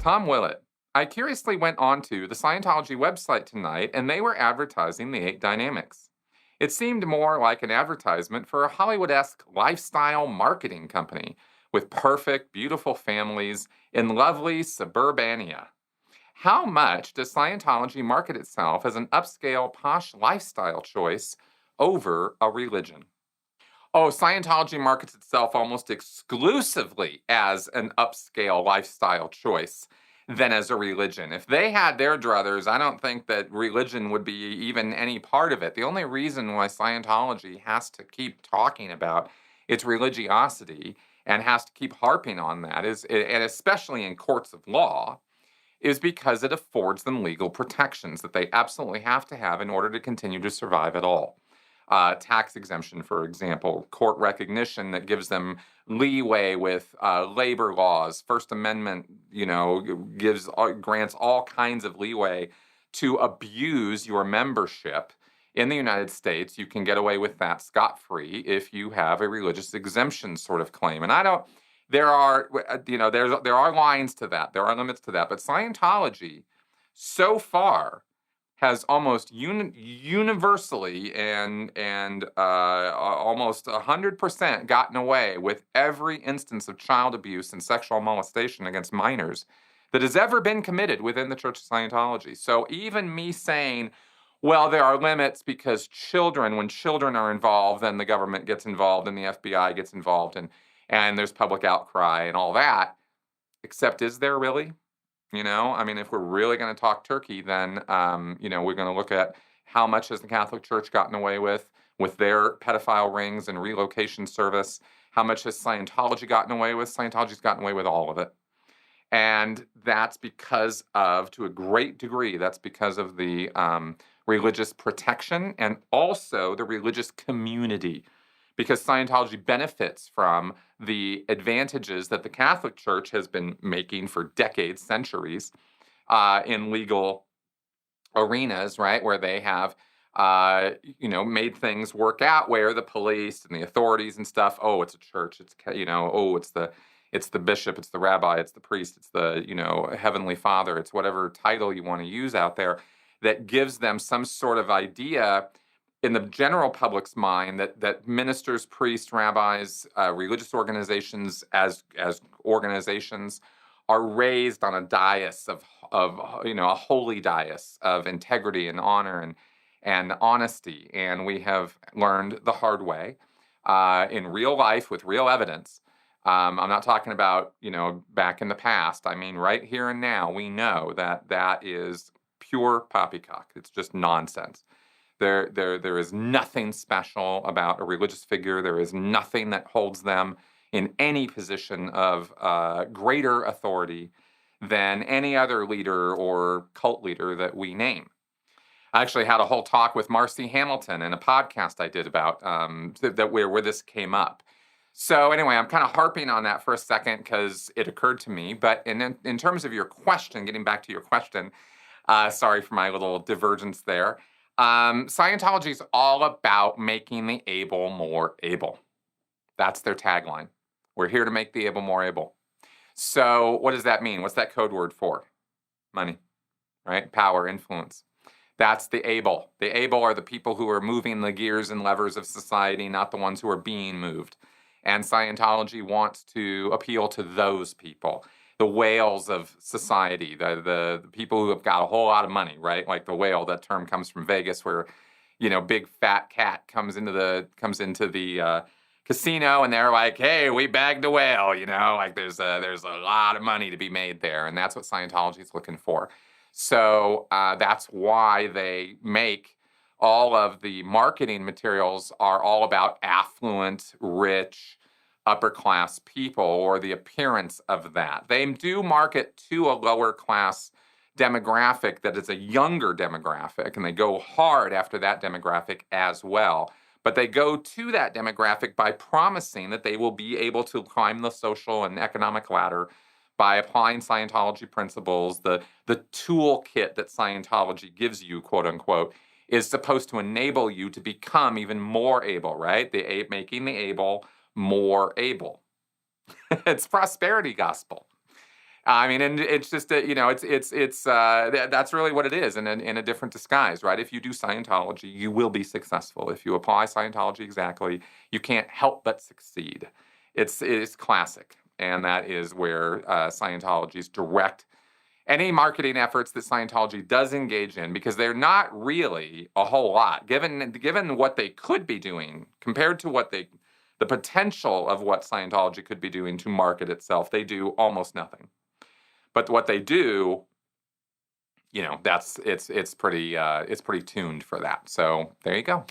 Tom Willett. I curiously went onto the Scientology website tonight and they were advertising the Eight Dynamics. It seemed more like an advertisement for a Hollywood-esque lifestyle marketing company with perfect, beautiful families in lovely suburbania. How much does Scientology market itself as an upscale, posh lifestyle choice over a religion? Oh, Scientology markets itself almost exclusively as an upscale lifestyle choice than as a religion. If they had their druthers, I don't think that religion would be even any part of it. The only reason why Scientology has to keep talking about its religiosity and has to keep harping on that is, and especially in courts of law, is because it affords them legal protections that they absolutely have to have in order to continue to survive at all. Tax exemption, for example, court recognition that gives them leeway with labor laws. First Amendment, gives grants all kinds of leeway to abuse your membership in the United States. You can get away with that scot-free if you have a religious exemption sort of claim. And I don't. There are, there are lines to that. There are limits to that. But Scientology, so far, has almost universally and almost 100% gotten away with every instance of child abuse and sexual molestation against minors that has ever been committed within the Church of Scientology. So even me saying, well, there are limits because when children are involved, then the government gets involved and the FBI gets involved and there's public outcry and all that. Except, is there really? If we're really going to talk turkey, then, we're going to look at how much has the Catholic Church gotten away with their pedophile rings and relocation service. How much has Scientology gotten away with? Scientology's gotten away with all of it. And that's because of, to a great degree, that's because of the religious protection and also the religious community. Because Scientology benefits from the advantages that the Catholic Church has been making for decades, centuries, in legal arenas, right, where they have, made things work out where the police and the authorities and stuff, oh, it's a church, it's the bishop, it's the rabbi, it's the priest, it's the, Heavenly Father, it's whatever title you want to use out there that gives them some sort of idea in the general public's mind that ministers, priests, rabbis, religious organizations as organizations are raised on a dais of a holy dais of integrity and honor and honesty. And we have learned the hard way in real life with real evidence. I'm not talking about, back in the past. I mean, right here and now, we know that is pure poppycock. It's just nonsense. There is nothing special about a religious figure. There is nothing that holds them in any position of greater authority than any other leader or cult leader that we name. I actually had a whole talk with Marcy Hamilton in a podcast I did about where this came up. So anyway, I'm kind of harping on that for a second because it occurred to me. But in terms of your question, getting back to your question, sorry for my little divergence there. Scientology is all about making the able more able. That's their tagline. We're here to make the able more able. So what does that mean? What's that code word for? Money, right? Power, influence. That's the able. The able are the people who are moving the gears and levers of society, not the ones who are being moved. And Scientology wants to appeal to those people. The whales of society, the people who have got a whole lot of money, right? Like the whale, that term comes from Vegas, where, big fat cat comes into the casino, and they're like, "Hey, we bagged a whale," like there's a lot of money to be made there, and that's what Scientology is looking for. So that's why they make all of the marketing materials are all about affluent, rich, upper class people, or the appearance of that. They do market to a lower class demographic that is a younger demographic, and they go hard after that demographic as well. But they go to that demographic by promising that they will be able to climb the social and economic ladder by applying Scientology principles. The toolkit that Scientology gives you, quote unquote, is supposed to enable you to become even more able, right? Making the able more able. It's prosperity gospel. I mean, and it's just that, that's really what it is in a different disguise, right? If you do Scientology, you will be successful. If you apply Scientology exactly, you can't help but succeed. It is classic, and that is where Scientology's direct any marketing efforts that Scientology does engage in, because they're not really a whole lot given what they could be doing compared to the potential of what Scientology could be doing to market itself. They do almost nothing. But what they do, that's it's pretty tuned for that. So there you go.